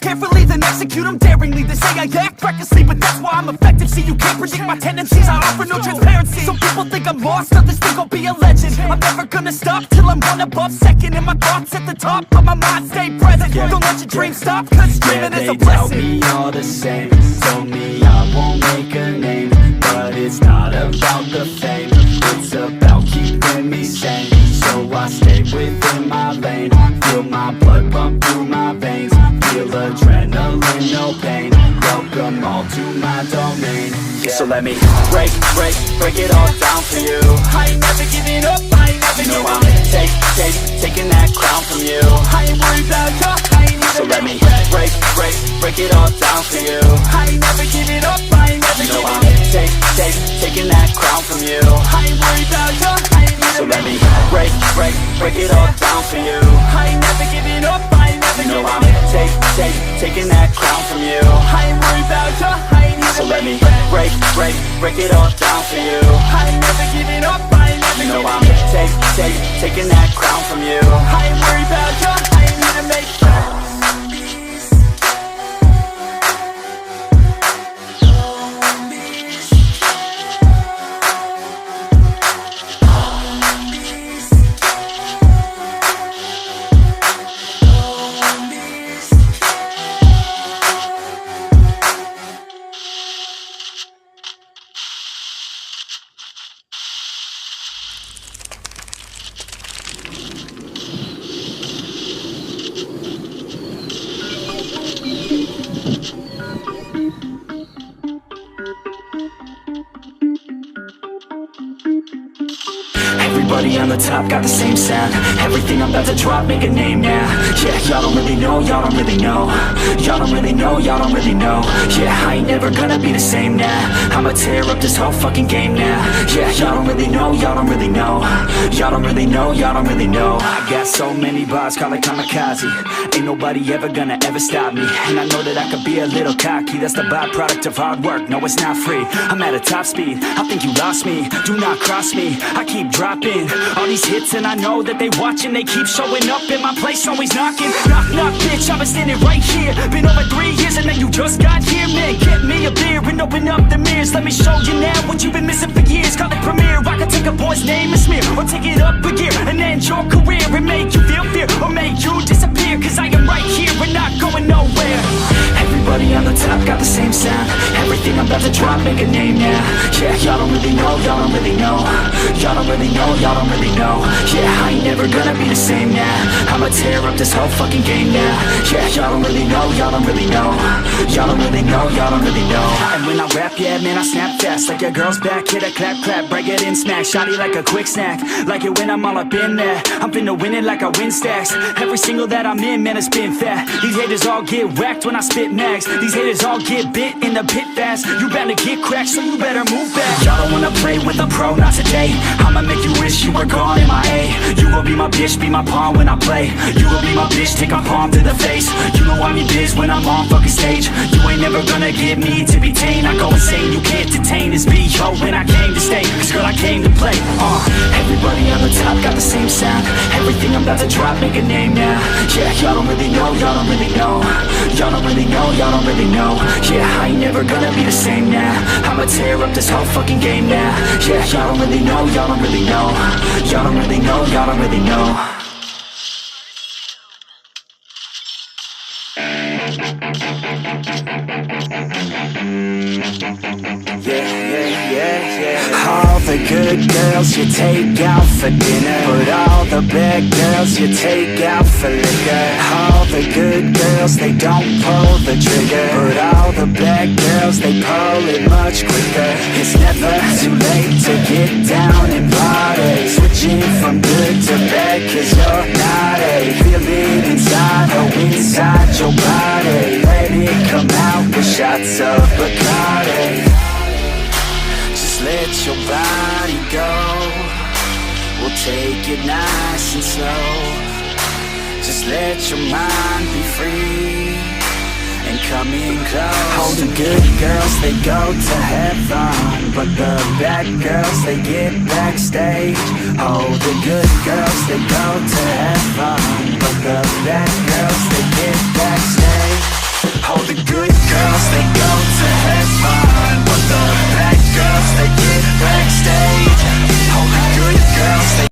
Carefully then execute them daringly. They say I act recklessly, but that's why I'm effective. See, you can't predict my tendencies, I offer no transparency. Some people think I'm lost, others think I'll be a legend. I'm never gonna stop till I'm one above second. And my thoughts at the top, but my mind stay present. Don't let your dreams stop, cause dreaming is a blessing. They tell me all the same, told me I won't make a name. But it's not about the fame, it's about keeping me sane. So I stay within my lane, feel my blood pump through my veins. Feel adrenaline, no pain. Welcome all to my domain. So let me break it all down for you. I ain't never giving up, I ain't never You know giving I'm up. taking that crown from you. I ain't worried about you, I ain't never So let me break it all down for you. I ain't never giving up, I ain't never You know giving I'm up. taking that crown from you. I ain't worried about you, I ain't never So let me break it all down for you. I ain't never giving up, I ain't never You know giving I'm up. taking that crown from you. I ain't worried about you, I ain't never So let me break break it all down for you. I ain't never giving up, I ain't never You know giving I'm up. taking that crown from you. I ain't worried about you, I ain't never make Everybody on the top got the same sound. Everything I'm about to drop, make a name now. Yeah, y'all don't really know, y'all don't really know. Y'all don't really know, y'all don't really know. Yeah, I ain't never gonna be the same now. I'ma tear up this whole fucking game now. Yeah, y'all don't really know, y'all don't really know. Y'all don't really know, y'all don't really know. I got so many bars, call it kamikaze. Ain't nobody ever gonna ever stop me. And I know that I could be a little cocky. That's the byproduct of hard work, no it's not free. I'm at a top speed, I think you lost me. Do not cross me, I keep dropping all these hits and I know that they watching. They keep showing up in my place, always knocking. Knock, knock, bitch, I've been standing right here. Been over 3 years and then you just got here. Man, get me a beer and open up the mirrors. Let me show you now what you've been missing for years. Call it premiere, I can take a boy's name and smear, or take it up a gear and end your career. And make you feel fear, or make you disappear. Cause I am right here and not going nowhere. Everybody on the top got the same sound. Everything I'm about to drop, make a name now. Yeah, y'all don't really know, y'all don't really know. Y'all don't really know, y'all don't really know. Yeah, I ain't never gonna be the same now. I'ma tear up this whole fucking game now. Yeah, y'all don't really know, y'all don't really know. Y'all don't really know, y'all don't really know. And when I rap, yeah, man, I snap fast. Like your girl's back, hit a clap, clap, break it in, smack. Shotty like a quick snack, like it when I'm all up in there. I'm finna win it like I win stacks. Every single that I'm in, man, it's been fat. These haters all get whacked when I spit max. These haters all get bit in the pit fast. You better get cracked, so you better move back. Y'all don't wanna play with a pro, not today. I'ma make you wish you were gone in my A. You gon' be my bitch, be my pawn when I play. You gon' be my bitch, take my palm to the face. You know I'm your biz when I'm on fucking stage. You ain't never gonna get me to be tame. I go insane, you can't detain this beat, yo, when I came to stay. Cause girl, I came to play. Everybody on the top got the same sound. Everything I'm about to drop, make a name now. Yeah, y'all don't really know, y'all don't really know. Y'all don't really know, y'all don't really know. Yeah, I ain't never gonna be the same now. I'ma tear up this whole fucking game now. Yeah, y'all don't really know, y'all don't really know. Y'all don't really know, y'all don't really know. All the good girls you take out for dinner, but all the bad girls you take out for liquor. All the good girls, they don't pull the trigger, but all the bad girls, they pull it much quicker. It's never too late to get down and party. Switching from good to bad, cause you're not a. Feel it inside, oh inside your body. Let it come out with shots of Bacardi. Let your body go. We'll take it nice and slow. Just let your mind be free and come in close. All the good girls, they go to heaven, but the bad girls, they get backstage. Oh, the good girls, they go to heaven, but the bad girls, they get backstage.